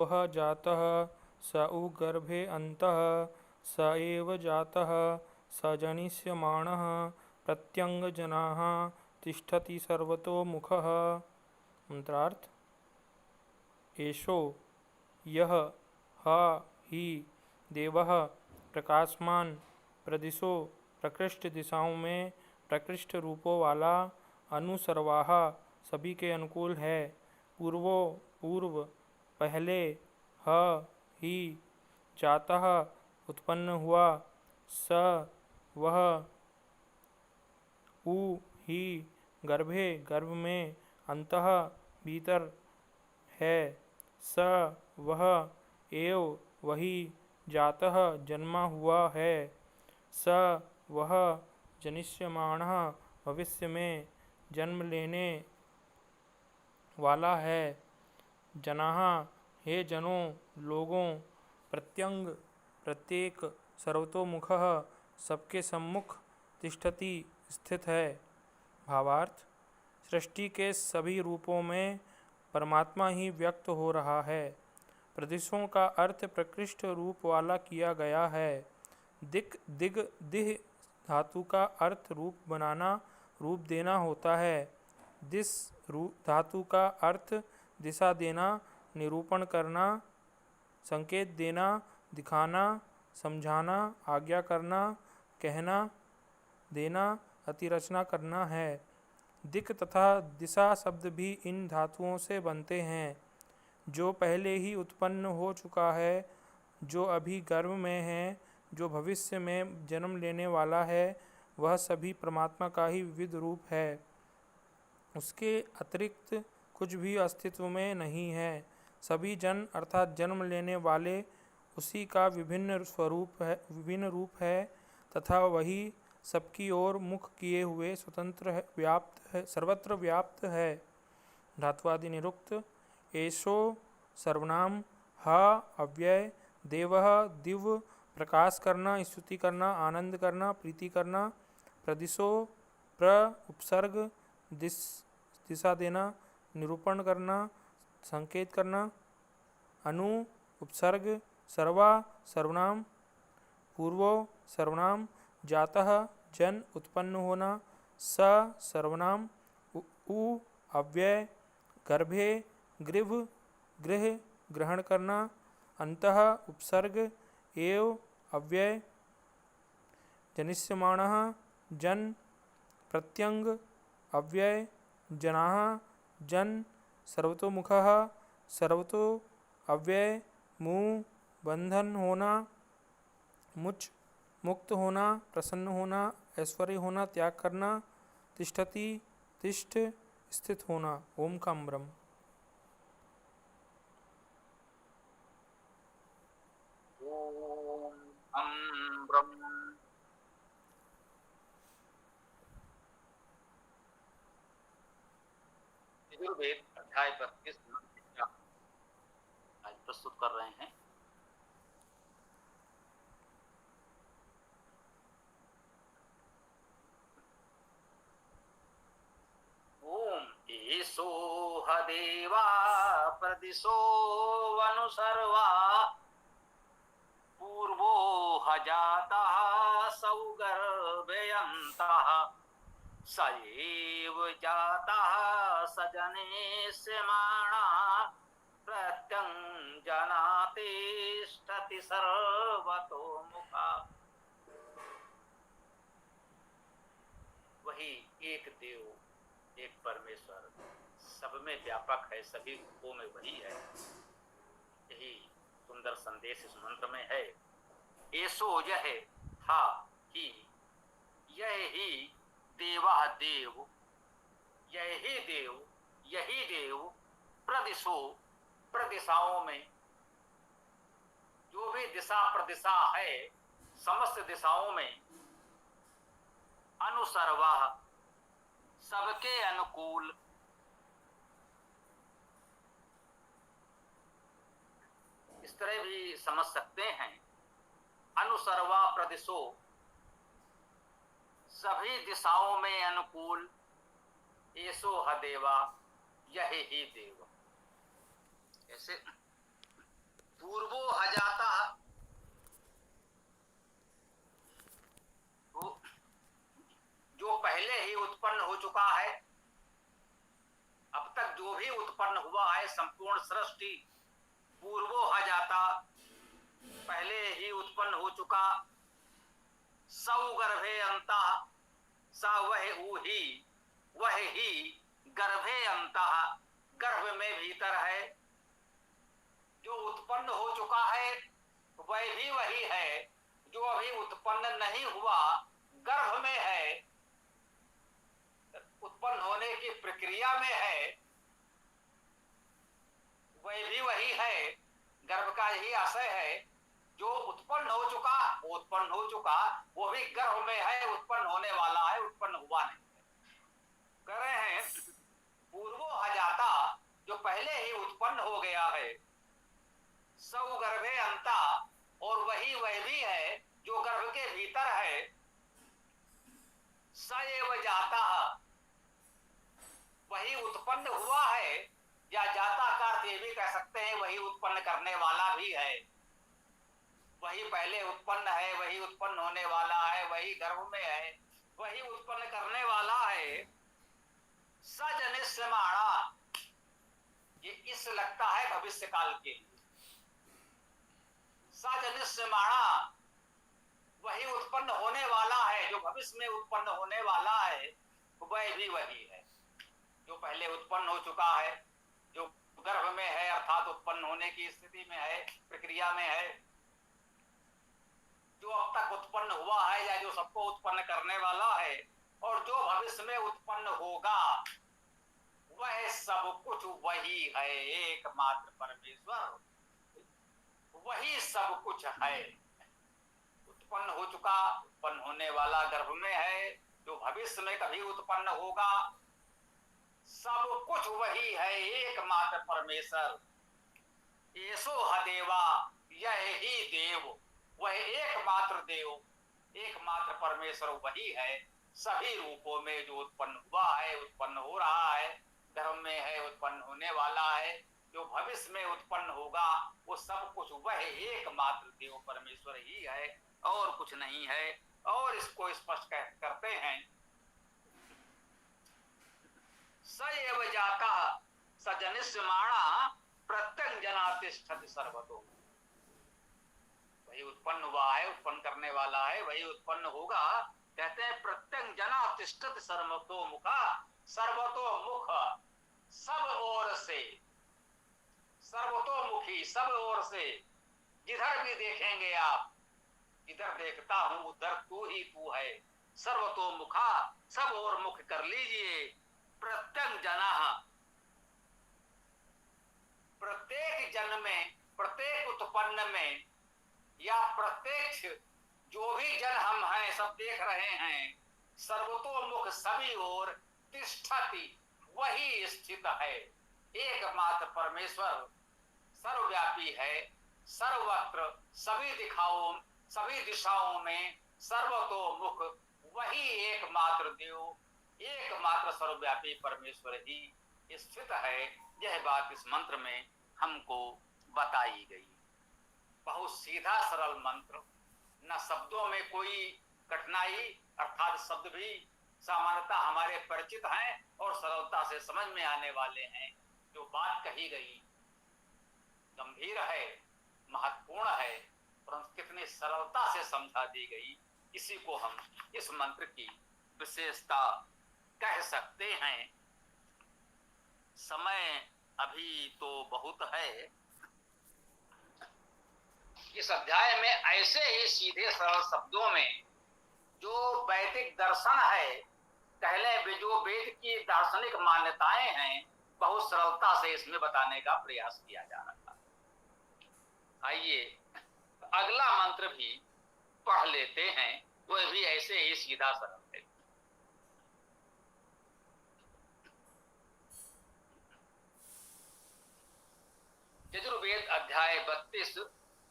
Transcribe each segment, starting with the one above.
वह जातः स उ गर्भे अन्तः स एव जातः स जनिष्यमाणः प्रत्यङ्गजनाः तिष्ठति सर्वतोमुखः। मंत्रार्थ। एषो यह ह ही देवः प्रकाशमान प्रदिशो प्रकृष्ट दिशाओं में प्रकृष्ट रूपों वाला अनुसर्वाह सभी के अनुकूल है। पूर्वो पूर्व पहले ह ही जातः उत्पन्न हुआ स वह उ ही गर्भे गर्भ में अंतः भीतर है स वह एव वही जातः जन्मा हुआ है स वह जनिष्यमाणः भविष्य में जन्म लेने वाला है। जनाः हे जनों लोगों प्रत्यंग प्रत्येक सर्वतोमुखः सबके सम्मुख तिष्ठति स्थित है। भावार्थ। सृष्टि के सभी रूपों में परमात्मा ही व्यक्त हो रहा है। प्रदिशों का अर्थ प्रकृष्ट रूप वाला किया गया है। दिक दिग दिह धातु का अर्थ रूप बनाना रूप देना होता है। दिस धातु का अर्थ दिशा देना निरूपण करना संकेत देना दिखाना समझाना आज्ञा करना कहना देना अतिरचना करना है। दिक तथा दिशा शब्द भी इन धातुओं से बनते हैं। जो पहले ही उत्पन्न हो चुका है, जो अभी गर्भ में है, जो भविष्य में जन्म लेने वाला है, वह सभी परमात्मा का ही विविध रूप है। उसके अतिरिक्त कुछ भी अस्तित्व में नहीं है। सभी जन अर्थात जन्म लेने वाले उसी का विभिन्न स्वरूप है, विभिन्न रूप है तथा वही सबकी ओर मुख किए हुए स्वतंत्र है, व्याप्त है, सर्वत्र व्याप्त है। धात्वादि निरुक्त। एषो सर्वनाम ह अव्यय देवः दिव्य प्रकाश करना स्तुति करना आनंद करना प्रीति करना प्रदिशो प्र उपसर्ग दिशा देना निरूपण करना संकेत करना अनु उपसर्ग सर्वा सर्वनाम पूर्वो सर्वनाम जातः जन उत्पन्न होना स सर्वनाम उ अव्यय गर्भे गृभ गृह ग्रहण करना अंतः उपसर्ग एव अव्यय जनिष्यमाणः जन प्रत्यंग अव्यय जनाः जन सर्वतोमुखः सर्वतो अव्यय मुँह बंधन होना मुच मुक्त होना प्रसन्न होना ऐश्वर्य होना त्याग करना तिष्ठति तिष्ठ स्थित होना। ओम का ब्रह्म। यजुर्वेद अध्याय 32 आज प्रस्तुत कर रहे हैं। ओम ईशो हदेवा प्रदिशो वनुसर्वा पूर्वो हजाता सौगर्भयन्तः स एव जातः स जनिष्यमाणः प्रत्यञ्जनातिष्ठति सर्वतोमुखः। वही एक देव एक परमेश्वर सब में व्यापक है, सभी रूपों में वही है। यही सुंदर संदेश इस मंत्र में है। ऐसो यह हा ही यह ही देवा देव यही देव प्रदिशो प्रदिशाओं में जो भी दिशा प्रदिशा है समस्त दिशाओं में अनुसर्वा सबके अनुकूल इस तरह भी समझ सकते हैं। अनुसर्वा प्रदिशो सभी दिशाओं में अनुकूल ऐसो हदेवा यही ही देव। ऐसे भी उत्पन्न हुआ है संपूर्ण सृष्टि पूर्वो ह जाता, पहले ही उत्पन्न हो चुका, सौ गर्भे अंता, सा वह ही गर्भे अंता, गर्भ में भीतर है। जो उत्पन्न हो चुका है वह भी वही है जो अभी उत्पन्न नहीं हुआ, गर्भ में है, उत्पन्न होने की प्रक्रिया में है, वह भी वही है, गर्भ का यही आशय है। जो उत्पन्न हो चुका वो उत्पन्न हो चुका, वो भी गर्भ में है, उत्पन्न होने वाला है, उत्पन्न हुआ नहीं है। कह रहे हैं पूर्वो हजाता, जो पहले ही उत्पन्न हो गया है, सौ गर्भे अंता, और वही वह भी है जो गर्भ के भीतर है, स एव जाता, वही उत्पन्न हुआ है, या जाता का अर्थ ये भी कह सकते हैं वही उत्पन्न करने वाला भी है। वही पहले उत्पन्न है, वही उत्पन्न होने वाला है, वही गर्भ में है, वही उत्पन्न करने वाला है। सजनिष्यमाणा, ये इस लगता है भविष्य काल के लिए। सजनिष्यमाणा, वही उत्पन्न होने वाला है, जो भविष्य में उत्पन्न होने वाला है वह भी वही है जो पहले उत्पन्न हो चुका है, जो गर्भ में है अर्थात उत्पन्न होने की स्थिति में है, प्रक्रिया में है, जो अब तक उत्पन्न हुआ है या जो सबको उत्पन्न करने वाला है, और जो भविष्य में उत्पन्न होगा, वह सब कुछ वही है, एकमात्र परमेश्वर वही सब कुछ है। उत्पन्न हो चुका, उत्पन्न होने वाला गर्भ में है, जो भविष्य में कभी उत्पन्न होगा, सब कुछ वही है, एकमात्र परमेश्वर। येसो ह देवा, यह ही देव, वह एकमात्र देव, एकमात्र परमेश्वर वही है। सभी रूपों में जो उत्पन्न हुआ है, उत्पन्न हो रहा है, गर्भ में है, उत्पन्न होने वाला है, जो भविष्य में उत्पन्न होगा, वो सब कुछ वह एकमात्र देव परमेश्वर ही है और कुछ नहीं है। और इसको स्पष्ट करते हैं, स एव जाता सजनिष्यमाणा प्रत्यंजनातिष्ठति सर्वतो, वही उत्पन्न हुआ है, उत्पन्न करने वाला है, वही उत्पन्न होगा। कहते हैं प्रत्यंजनातिष्ठति सर्वतोमुखा, सर्वतोमुख सब ओर से, सर्वतोमुखी सब ओर से, जिधर भी देखेंगे आप, जिधर देखता हूं उधर तू ही तू है। सर्वतोमुखा, सब ओर मुख कर लीजिए। प्रत्यंजना, प्रत्येक जन में, प्रत्येक उत्पन्न में, या प्रत्यक्ष जो भी जन हम हैं सब देख रहे हैं, सर्वतोमुख सभी ओर तिष्ठति, वही स्थित है। एकमात्र परमेश्वर सर्वव्यापी है, सर्वत्र सभी दिशाओं में सर्वतोमुख वही एकमात्र देव, एकमात्र सर्वव्यापी परमेश्वर ही स्थित है। यह बात इस मंत्र में हमको बताई गई। बहुत सीधा सरल मंत्र, न शब्दों में कोई कठिनाई, अर्थात शब्द भी सामान्यतः हमारे परिचित हैं और सरलता से समझ में आने वाले हैं। जो बात कही गई गंभीर है, महत्वपूर्ण है, परंतु कितनी सरलता से समझा दी गई, इसी को हम इस मंत्र की विशेषता कह सकते हैं। समय अभी तो बहुत है। इस अध्याय में ऐसे ही सीधे सरल शब्दों में जो वैदिक दर्शन है, पहले जो वेद की दार्शनिक मान्यताएं हैं, बहुत सरलता से इसमें बताने का प्रयास किया जा रहा है। आइए अगला मंत्र भी पढ़ लेते हैं, वह भी ऐसे ही सीधा सरल है। यजुर्वेद अध्याय 32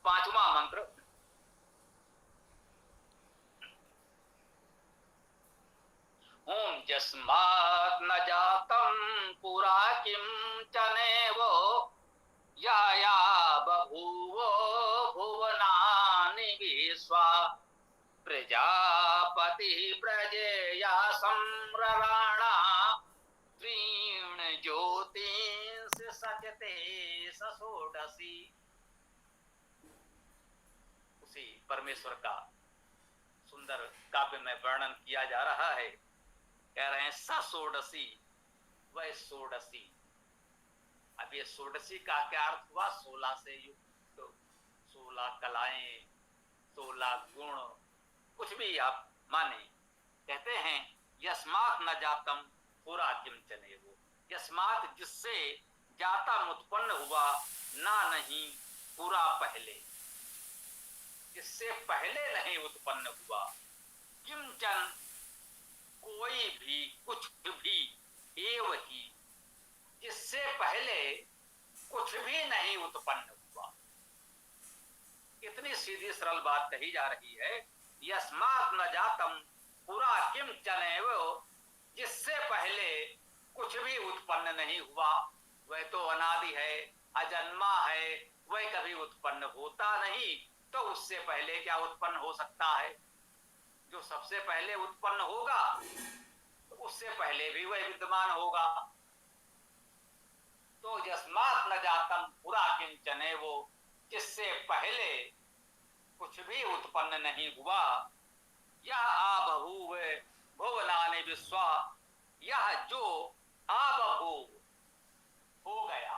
पांचवा मंत्र। ओम यस्मात् न जातं पुरा किं चनेवो या बभूवो भुवनानि विश्वा प्रजापति प्रजेया संरराणा त्रीण ज्योति षोडशी, उसी परमेश्वर का सुंदर काव्य में वर्णन किया जा रहा है। कह रहे हैं स षोडशी वह षोडशी। अब ये षोडशी का क्या अर्थ हुआ? 16 से युक्त, 16 कलाएं, 16 गुण, कुछ भी आप माने। कहते हैं यस्मात् न जातम पुरा किंचने वो, यस्मात् जिससे जातम उत्पन्न हुआ, ना नहीं पूरा पहले, जिससे पहले नहीं उत्पन्न हुआ, किंचन कोई भी, कुछ भी, एव ही जिससे पहले कुछ भी नहीं उत्पन्न हुआ। इतनी सीधी सरल बात कही जा रही है। यस्मात् न जातम पुरा किंचन एव, जिससे पहले कुछ भी उत्पन्न नहीं हुआ, वह तो अनादि है, अजन्मा है, वह कभी उत्पन्न होता नहीं, तो उससे पहले क्या उत्पन्न हो सकता है? जो सबसे पहले उत्पन्न होगा तो उससे पहले भी वह विद्यमान होगा। तो यस्मात् न जातम पुरा किंचन वो, जिससे पहले कुछ भी उत्पन्न नहीं हुआ। यह आबभूव भुवनानि विश्वा, यह जो आबभूव हो गया,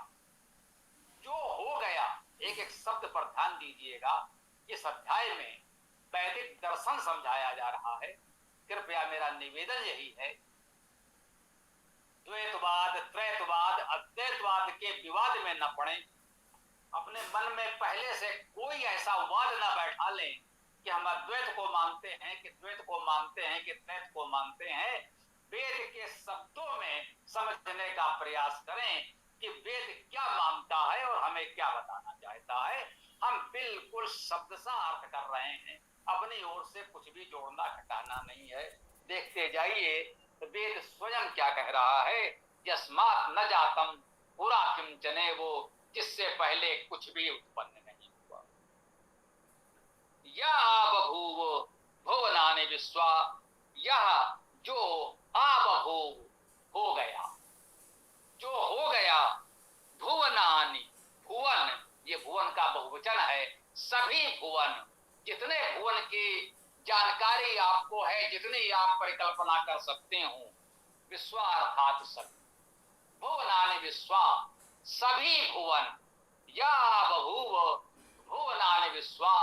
जो हो गया, एक एक शब्द पर ध्यान दीजिएगा। इस अध्याय में वैदिक दर्शन समझाया जा रहा है। कृपया मेरा निवेदन यही है, द्वैतवाद, त्रैतवाद, अद्वैतवाद के विवाद में न पड़े। अपने मन में पहले से कोई ऐसा वाद न बैठा लें कि हम अद्वैत को मानते हैं, कि द्वैत को मानते हैं, कि त्रैत को मानते हैं। वेद के शब्दों में समझने का प्रयास करें कि वेद क्या मानता है और हमें क्या बताना चाहता है। हम बिल्कुल शब्द सा अर्थ कर रहे हैं, अपनी ओर से कुछ भी जोड़ना घटाना नहीं है। देखते जाइए वेद स्वयं क्या कह रहा है। यस्मात् न जातम पुरा किंचने वो, जिससे पहले कुछ भी उत्पन्न नहीं हुआ। यह आबभूव भुवनानि विश्वा, यह जो आबभूव हो गया, जो हो गया, भुवनानि भुवन, ये भुवन का बहुवचन है। सभी भुवन, जितने भुवन की जानकारी आपको है, जितनी आप परिकल्पना कर सकते हो, विश्वा अर्थात सभी, भुवनानि विश्वा, सभी भुवन, या बभूव भुवनानि विश्वा,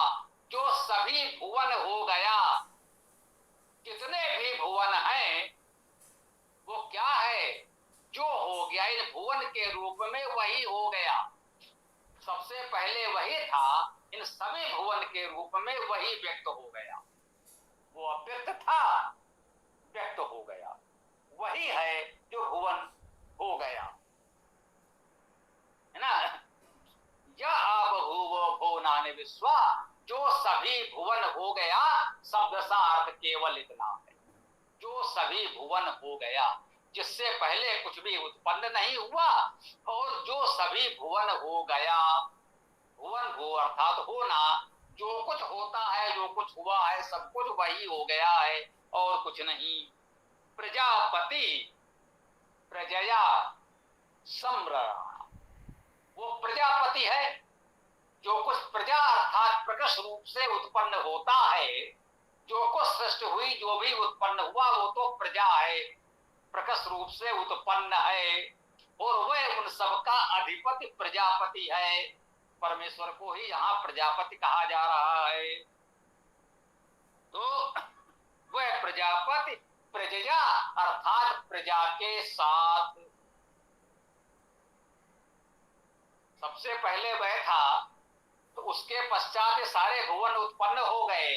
जो सभी भुवन हो गया। जितने भी भुवन हैं वो क्या है? जो हो गया, इन भुवन के रूप में वही हो गया। सबसे पहले वही था, इन सभी भुवन के रूप में वही व्यक्त हो गया। वो अव्यक्त था, व्यक्त हो गया, वही है जो भुवन हो गया, है ना। यह आबभूव भुवनानि विश्वा, जो सभी भुवन हो गया। शब्द सा अर्थ केवल इतना है, जो सभी भुवन हो गया, जिससे पहले कुछ भी उत्पन्न नहीं हुआ, और जो सभी भुवन हो गया। भुवन भू अर्थात होना, जो कुछ होता है, जो कुछ हुआ है, सब कुछ वही हो गया है और कुछ नहीं। प्रजापति प्रजया सम्राट, वो प्रजापति है। जो कुछ प्रजा अर्थात प्रकट रूप से उत्पन्न होता है, जो कुछ सृष्टि हुई, जो भी उत्पन्न हुआ, वो तो प्रजा है, प्रकट रूप से उत्पन्न है, और वह उन सबका अधिपति प्रजापति है। परमेश्वर को ही यहाँ प्रजापति कहा जा रहा है। तो वह प्रजापति प्रजया अर्थात प्रजा के साथ, सबसे पहले वह था, तो उसके पश्चात सारे भुवन उत्पन्न हो गए।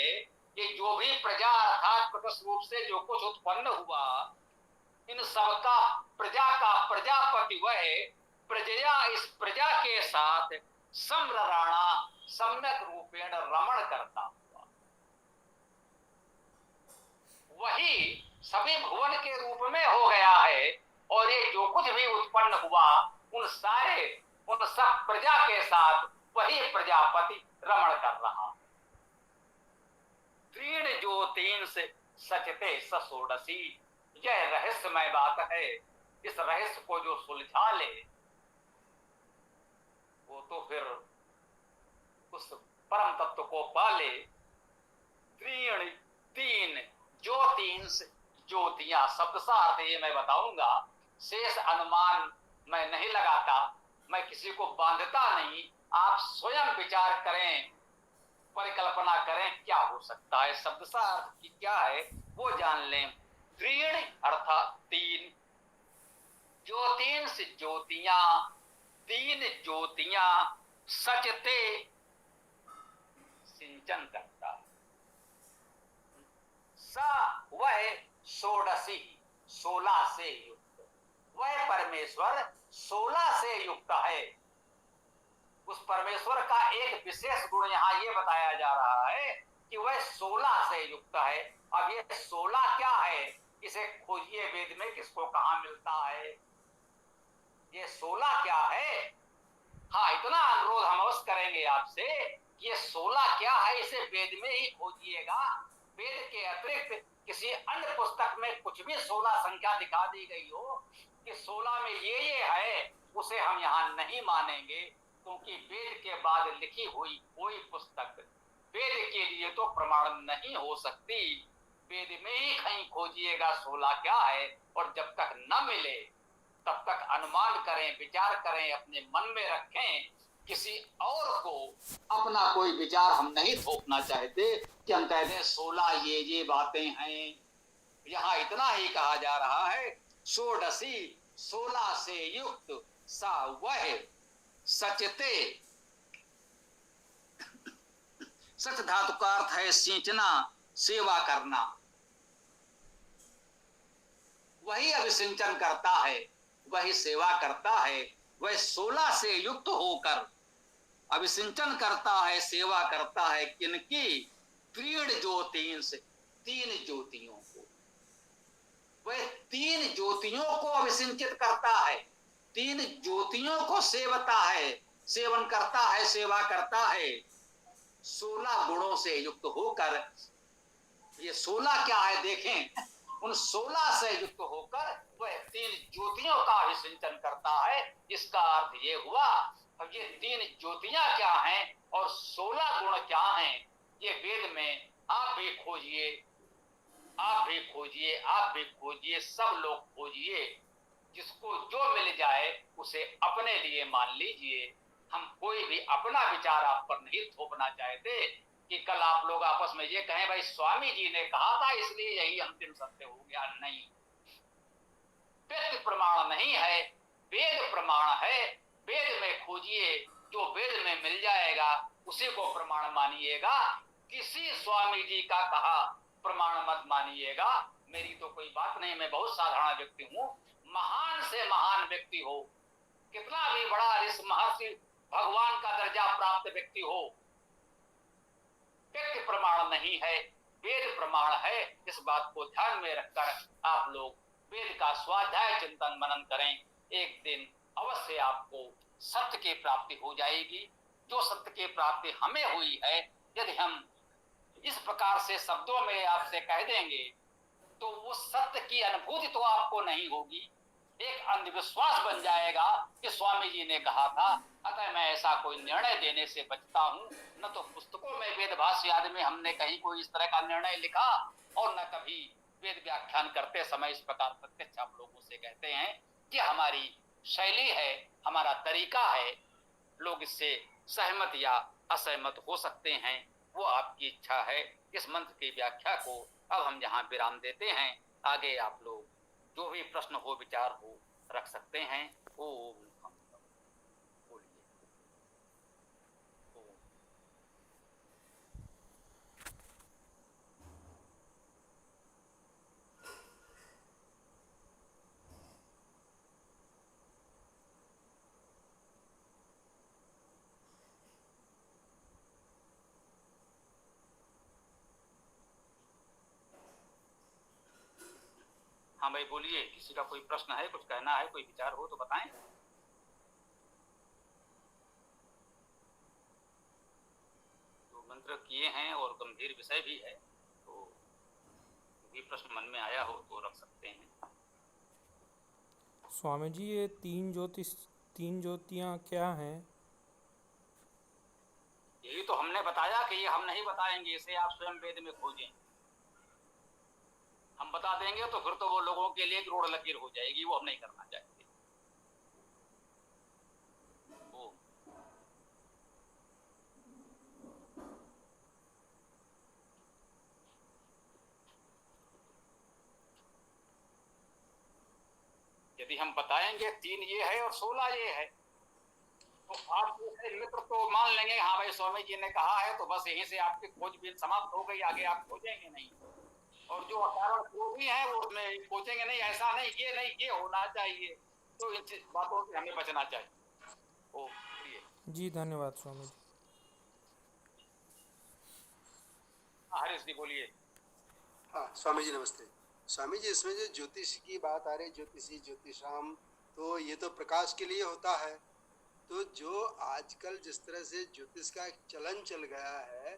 ये जो भी प्रजा अर्थात प्रकट रूप से जो कुछ उत्पन्न हुआ, इन सबका प्रजा का प्रजापति वह प्रजया, इस प्रजा के साथ सम्राणा, सम्यक रूपेण रमण करता हुआ, वही सभी भुवन के रूप में हो गया है। और ये जो कुछ भी उत्पन्न हुआ, उन सब प्रजा के साथ वही प्रजापति रमण कर रहा। तीन जो तीन से सचते सषोडशी, यह रहस्यमय बात है। इस रहस्य को जो सुलझा ले, वो तो फिर को पाले, तीन तीन ज्योतिंस ज्योतियां, शब्द सा अर्थ ये मैं बताऊंगा, शेष अनुमान मैं नहीं लगाता, मैं किसी को बांधता नहीं, आप स्वयं विचार करें, परिकल्पना करें क्या हो सकता है, शब्द सा अर्थ की क्या है वो जान लें। तीन अर्थात तीन, ज्योतिंस ज्योतियां, तीन ज्योतियां सचते सिंचन करता है। सा वह षोडशी 16 से युक्त, वह परमेश्वर 16 से युक्त है। उस परमेश्वर का एक विशेष गुण यहाँ ये बताया जा रहा है कि वह 16 से युक्त है। अब ये 16 क्या है, इसे खोजिए वेद में, किसको कहां मिलता है, ये 16 क्या है। हाँ, इतना अनुरोध हम अवश्य करेंगे आपसे कि ये 16 क्या है, इसे वेद में ही खोजिएगा। वेद के अतिरिक्त किसी अन्य पुस्तक में कुछ भी 16 संख्या दिखा दी गई हो कि 16 में ये है, उसे हम यहाँ नहीं मानेंगे, क्योंकि वेद के बाद लिखी हुई कोई पुस्तक वेद के लिए तो प्रमाण नहीं हो सकती। वेद में ही कहीं खोजिएगा 16 क्या है, और जब तक न मिले तब तक अनुमान करें, विचार करें, अपने मन में रखें। किसी और को अपना कोई विचार हम नहीं थोपना चाहते कि हम कहते हैं 16 ये बातें हैं। यहाँ इतना ही कहा जा रहा है, षोडशी 16 से युक्त, सा वह सचते, सच धातु का अर्थ है सींचना, सेवा करना, वही अभिसिंचन करता है, वही सेवा करता है। वह 16 से युक्त होकर अभिसिंचन करता है, सेवा करता है, किनकी, तीन ज्योतिंस, तीन ज्योतियों को। वह तीन ज्योतियों को अभिसिंचित करता है, तीन ज्योतियों को सेवता है, सेवन करता है, सेवा करता है, 16 गुणों से युक्त होकर। ये 16 क्या है देखें, उन 16 से युक्त होकर वह तीन ज्योतियों का अभिसिंचन करता है। इसका अर्थ ये हुआ, अब ये तीन ज्योतियां क्या हैं और 16 गुण क्या हैं, ये वेद में आप भी खोजिए, आप भी खोजिए, आप भी खोजिए, सब लोग खोजिए। जिसको जो मिल जाए उसे अपने लिए मान लीजिए। हम कोई भी अपना विचार आप पर नहीं थोपना चाहते कि कल आप लोग आपस में ये कहें भाई स्वामी जी ने कहा था इसलिए यही अंतिम सत्य हो गया। नहीं, व्यक्ति प्रमाण नहीं है, वेद प्रमाण है। वेद में खोजिए, जो वेद में मिल जाएगा उसी को प्रमाण मानिएगा। किसी स्वामी जी का कहा प्रमाण मत मानिएगा। मेरी तो कोई बात नहीं, मैं बहुत साधारण व्यक्ति हूं। महान से महान व्यक्ति हो, कितना भी बड़ा ऋषि महर्षि भगवान का दर्जा प्राप्त व्यक्ति हो, व्यक्ति प्रमाण नहीं है, वेद प्रमाण है। इस बात को ध्यान में रखकर आप लोग वेद का स्वाध्याय चिंतन मनन करें। एक दिन अवश्य आपको सत्य की प्राप्ति हो जाएगी। जो सत्य की प्राप्ति हमें हुई है, यदि हम इस प्रकार से शब्दों में आपसे कह देंगे तो वो सत्य की अनुभूति तो आपको नहीं होगी, एक अंधविश्वास बन जाएगा कि स्वामी जी ने कहा था। अतः मैं ऐसा कोई निर्णय देने से बचता हूं। न तो पुस्तकों में वेद भाष्य आदि में हमने कहीं कोई इस तरह का निर्णय लिखा, और न कभी वेद व्याख्यान करते समय इस प्रकार प्रत्यक्ष हम लोगों से कहते हैं कि हमारी शैली है, हमारा तरीका है। लोग इससे सहमत या असहमत हो सकते हैं, वो आपकी इच्छा है। इस मंत्र की व्याख्या को अब हम यहाँ विराम देते हैं। आगे आप लोग जो भी प्रश्न हो, विचार हो, रख सकते हैं। ओम बोलिए। हाँ भाई बोलिए, किसी का कोई प्रश्न है, कुछ कहना है, कोई विचार हो तो बताएं। तो मंत्र किए हैं और गंभीर विषय भी है, तो भी प्रश्न मन में आया हो तो रख सकते हैं। स्वामी जी, ये तीन ज्योतियाँ क्या हैं? यही तो तो हमने बताया कि ये हम नहीं बताएंगे, इसे आप स्वयं वेद में खोजें। हम बता देंगे तो फिर तो वो लोगों के लिए रोड लकीर हो जाएगी, वो हम नहीं करना चाहते। वो यदि हम बताएंगे 3 ये है और 16 ये है, तो आप जैसे मित्र तो मान लेंगे हाँ भाई स्वामी जी ने कहा है, तो बस यहीं से आपकी खोजबीन समाप्त हो गई, आगे आप खोजेंगे नहीं। और जो अकारण भी है वो उसमें सोचेंगे नहीं, ऐसा नहीं, ये होना चाहिए। तो इन बातों से हमें बचना चाहिए। ओ जी धन्यवाद स्वामी जी। हरीश जी बोलिए। हाँ स्वामी जी नमस्ते। स्वामी जी, इसमें जो ज्योतिष की बात आ रही, ज्योतिषी ज्योतिषाम, तो ये तो प्रकाश के लिए होता है। तो जो आजकल जिस तरह से ज्योतिष का एक चलन चल गया है,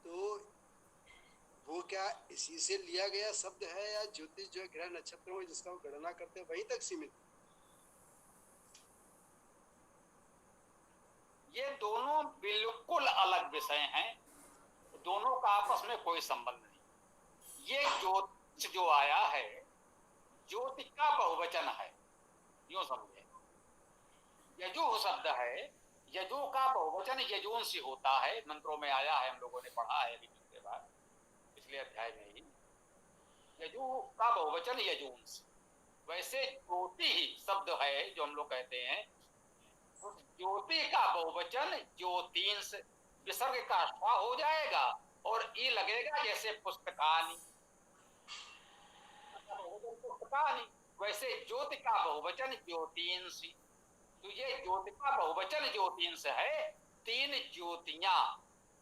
तो वो क्या इसी से लिया गया शब्द है, या ज्योतिष जो है ग्रह नक्षत्रों में जिसका वो गणना करते हैं वहीं तक सीमित? ये दोनों बिल्कुल अलग विषय हैं, दोनों का आपस में कोई संबंध नहीं। ये ज्योतिष जो आया है, ज्योति का बहुवचन है, यूं समझे। यजु शब्द है, यजु का बहुवचन यजून से होता है, मंत्रों में आया है, हम लोगों ने पढ़ा है अभी पिछले बार, पिछले अध्याय में ही। यजु का बहुवचन यजून से। वैसे ज्योति ही शब्द है जो हम लोग कहते हैं, ज्योति का बहुवचन ज्योतिंस, विसर्ग का स्वा हो जाएगा और ई लगेगा जैसे पुस्तकानी, पुस्तकानी। वैसे ज्योति का बहुवचन ज्योतिंसी। तो ये ज्योति का बहुवचन ज्योतिंस है, 3 ज्योतियां।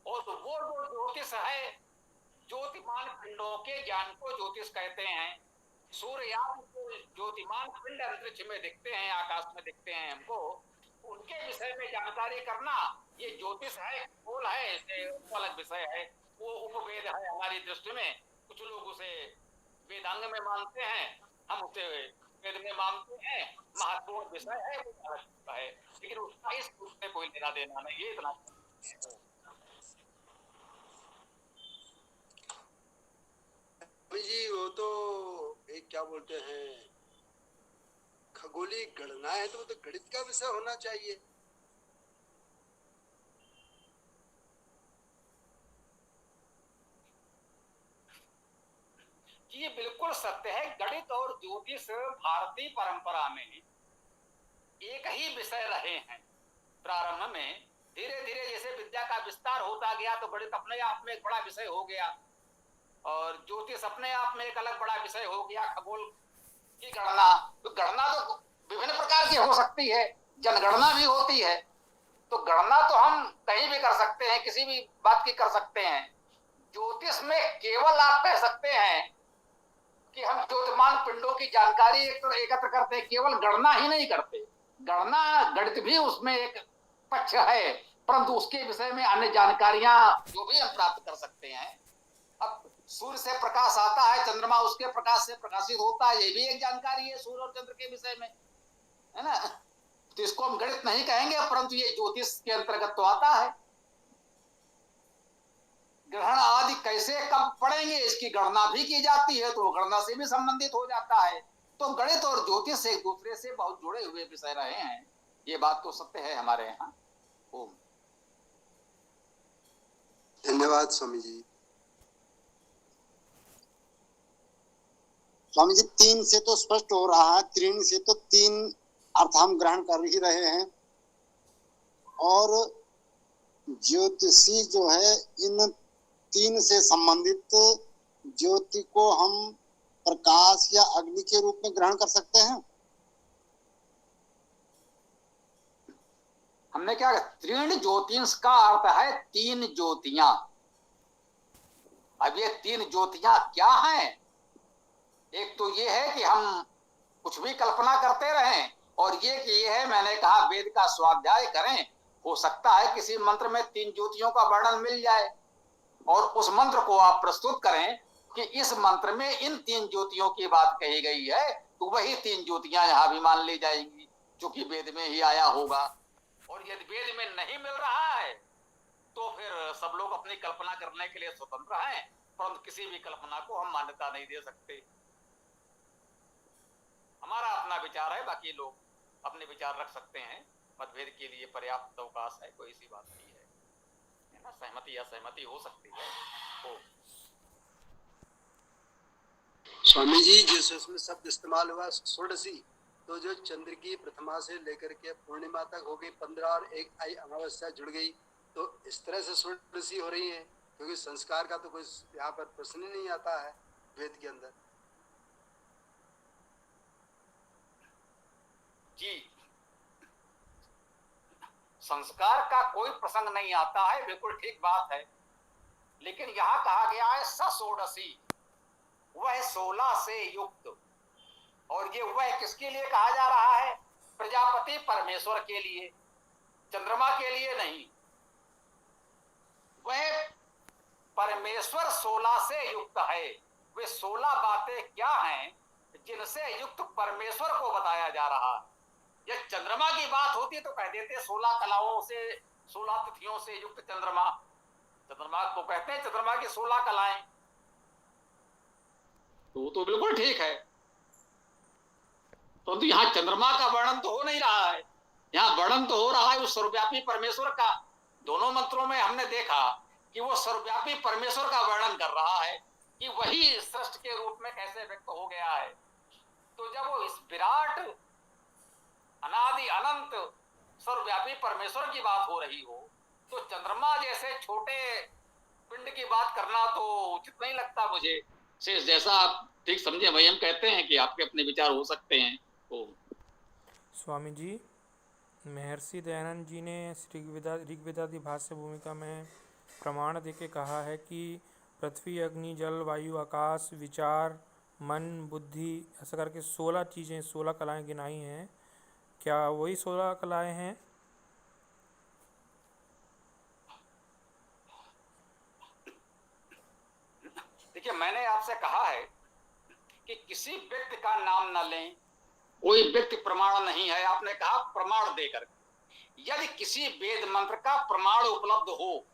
और वो जो ज्योतिष है, ज्योतिमान पिंडों के ज्ञान को ज्योतिष कहते हैं। सूर्य आदि जो ज्योतिमान पिंड अंतरिक्ष में दिखते हैं, आकाश में दिखते हैं हमको, उनके विषय में जानकारी करना ये ज्योतिष है, खोल है, अलग विषय है। वो उपवेद है हमारी दृष्टि में। कुछ लोग उसे वेदांग में मानते हैं, हम उसे वेद में मानते हैं। महत्वपूर्ण विषय है, वो अलग है, लेकिन उसका इस रूप से कोई लेना देना नहीं। ये इतना जी, वो तो एक क्या बोलते हैं, खगोलीय गणना है, तो वो तो गणित का विषय होना चाहिए। ये बिल्कुल सत्य है। गणित और ज्योतिष भारतीय परंपरा में एक ही विषय रहे हैं। प्रारंभ में धीरे धीरे जैसे विद्या का विस्तार होता गया, तो गणित अपने आप में एक बड़ा विषय हो गया, और ज्योतिष अपने आप में एक अलग बड़ा विषय हो गया। खगोल की गणना, तो गणना तो विभिन्न प्रकार की हो सकती है, जनगणना भी होती है। तो गणना तो हम कहीं भी कर सकते हैं, किसी भी बात की कर सकते हैं। ज्योतिष में केवल आप कह सकते हैं कि हम ज्योतिमान पिंडों की जानकारी एकत्र करते हैं, केवल गणना ही नहीं करते। गणना गणित भी उसमें एक पक्ष है, परंतु उसके विषय में अन्य जानकारियां जो भी हम प्राप्त कर सकते हैं। अब सूर्य से प्रकाश आता है, चंद्रमा उसके प्रकाश से प्रकाशित होता है, ये भी एक जानकारी है सूर्य और चंद्र के विषय में, है ना। तो इसको हम गणित नहीं कहेंगे, परंतु ये ज्योतिष के अंतर्गत तो आता है। ग्रहण आदि कैसे कब पड़ेंगे, इसकी गणना भी की जाती है, तो गणना से भी संबंधित हो जाता है। तो गणित और ज्योतिष एक दूसरे से बहुत जुड़े हुए विषय रहे हैं, ये बात तो सत्य है हमारे यहाँ। ओम। धन्यवाद स्वामी जी। स्वामी जी, 3 से तो स्पष्ट हो रहा है, 3 से तो 3 अर्थ हम ग्रहण कर ही रहे हैं। और ज्योतिषी जो है, इन 3 से संबंधित ज्योति को हम प्रकाश या अग्नि के रूप में ग्रहण कर सकते हैं। हमने क्या, 3 ज्योतिष का अर्थ है 3 ज्योतियां। अब ये 3 ज्योतियां क्या हैं? एक तो ये है कि हम कुछ भी कल्पना करते रहें, और ये कि ये है, मैंने कहा वेद का स्वाध्याय करें। हो सकता है किसी मंत्र में 3 ज्योतियों का वर्णन मिल जाए, और उस मंत्र को आप प्रस्तुत करें कि इस मंत्र में इन 3 ज्योतियों की बात कही गई है, तो वही 3 ज्योतियां यहां भी मान ली जाएंगी, जो कि वेद में ही आया होगा। और यदि वेद में नहीं मिल रहा है, तो फिर सब लोग अपनी कल्पना करने के लिए स्वतंत्र हैं, परंतु किसी भी कल्पना को हम मान्यता नहीं दे सकते। हमारा अपना विचार है, बाकी लोग अपने विचार रख सकते हैं, मतभेद के लिए पर्याप्त अवकाश है, कोई ऐसी बात नहीं है ना। सहमति असहमति हो सकती है। तो स्वामी जी जिस उसमें शब्द इस्तेमाल हुआ षोडशी, तो जो चंद्र की प्रथमा से लेकर के पूर्णिमा तक हो गई 15 और एक आई अमावस्या जुड़ गई, तो इस तरह से षोडशी हो रही है, क्योंकि संस्कार का तो कोई यहाँ पर प्रश्न ही नहीं आता है वेद के अंदर। जी, संस्कार का कोई प्रसंग नहीं आता है, बिल्कुल ठीक बात है। लेकिन यहाँ कहा गया है सषोडशी, वह 16 से युक्त, और ये वह किसके लिए कहा जा रहा है? प्रजापति परमेश्वर के लिए, चंद्रमा के लिए नहीं। वह परमेश्वर 16 से युक्त है। वे 16 बातें क्या हैं जिनसे युक्त परमेश्वर को बताया जा रहा है। यह चंद्रमा की बात होती तो कह देते 16 कलाओं से, 16 तिथियों से युक्त चंद्रमा। चंद्रमा को कहते हैं चंद्रमा की 16 कलाएं, तो बिल्कुल ठीक है। तो यहाँ चंद्रमा का वर्णन तो हो नहीं रहा है, यहाँ वर्णन तो हो रहा है उस सर्वव्यापी परमेश्वर का। दोनों मंत्रों में हमने देखा कि वो सर्वव्यापी परमेश्वर का वर्णन कर रहा है कि वही सृष्टि के रूप में कैसे व्यक्त हो गया है। तो जब वो इस विराट अनादि अनंत सर्वव्यापी परमेश्वर की बात हो रही हो, तो चंद्रमा जैसे छोटे पिंड की बात करना तो उचित नहीं लगता मुझे। जैसा आप ठीक समझे वही हम कहते हैं कि आपके अपने विचार हो सकते हैं। तो स्वामी जी, महर्षि दयानंद जी ने ऋग्वेदादि भाष्य भूमिका में प्रमाण देके कहा है कि पृथ्वी, अग्नि, जल, वायु, आकाश, विचार, मन, बुद्धि, ऐसा करके 16 चीज़ें, 16 कलाएं गिनाई हैं। क्या वही 16 कलाएं हैं? देखिए, मैंने आपसे कहा है कि किसी व्यक्ति का नाम न लें, कोई व्यक्ति प्रमाण नहीं है। आपने कहा प्रमाण देकर। यदि किसी वेद मंत्र का प्रमाण उपलब्ध हो,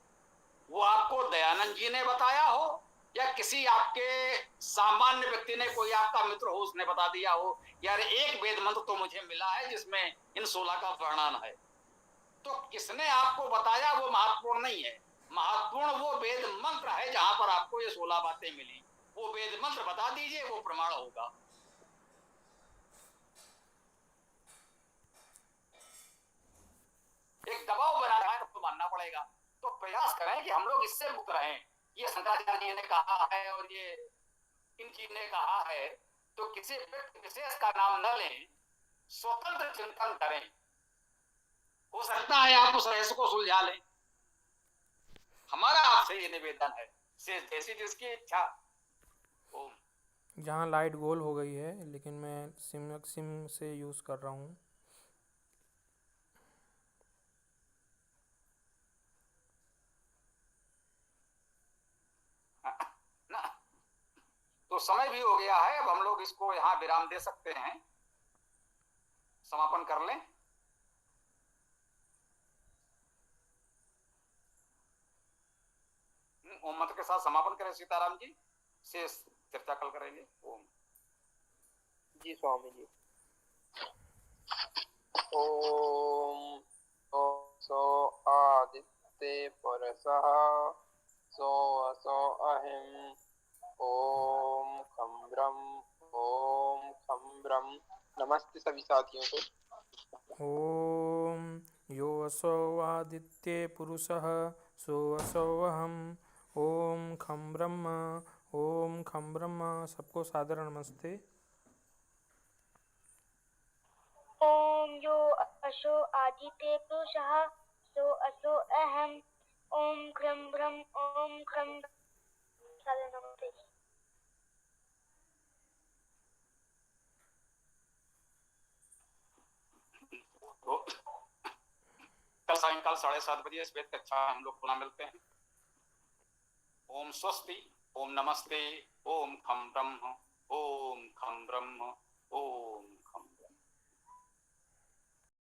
वो आपको दयानंद जी ने बताया हो या किसी आपके सामान्य व्यक्ति ने, कोई आपका मित्र हो उसने बता दिया हो, यार एक वेद मंत्र तो मुझे मिला है जिसमें इन 16 का वर्णन है, तो किसने आपको बताया वो महत्वपूर्ण नहीं है। महत्वपूर्ण वो वेद मंत्र है जहां पर आपको ये 16 बातें मिली। वो वेद मंत्र बता दीजिए, वो प्रमाण होगा। एक दबाव बना रहा है तो मानना पड़ेगा। तो प्रयास करें कि हम लोग इससे मुक्त रहें। ये शंकराचार्य जी ने कहा है और ये इन जी ने कहा है, तो किसी व्यक्ति विशेष का नाम न लें, स्वतंत्र चिंतन करें। हो सकता है आप उस रहस्य को सुलझा लें। हमारा आपसे ये निवेदन है, से जैसी जिसकी इच्छा। जहाँ लाइट गोल हो गई है, लेकिन मैं सिम से यूज़ कर रहा हूँ। ना, तो समय भी हो गया है, अब हम लोग इसको यहाँ विराम दे सकते हैं, समापन कर लें। ओम मंत्र के साथ समापन करें। सीताराम जी से चर्चा कल करेंगे। ओम जी स्वामी जी। ओम सो आदित्य पुरुषः सो असो अहिम ओम खम ब्रह्म। नमस्ते सभी साथियों को। ओम यो असौ आदित्ये पुरुषः सो असौ अहम् ओम खम ब्रह्म। सबको सादर नमस्ते। ओम यो असो आदित्य पुरुषः सो असो अहम् ओम क्रम ब्रह्म सादर नमस्ते। कल सायंकाल 7:30 बजे इस वेद कक्षा हम लोग पुनः मिलते हैं। ओम स्वस्ति, ओम नमस्ते, ओम खम ब्रह्म।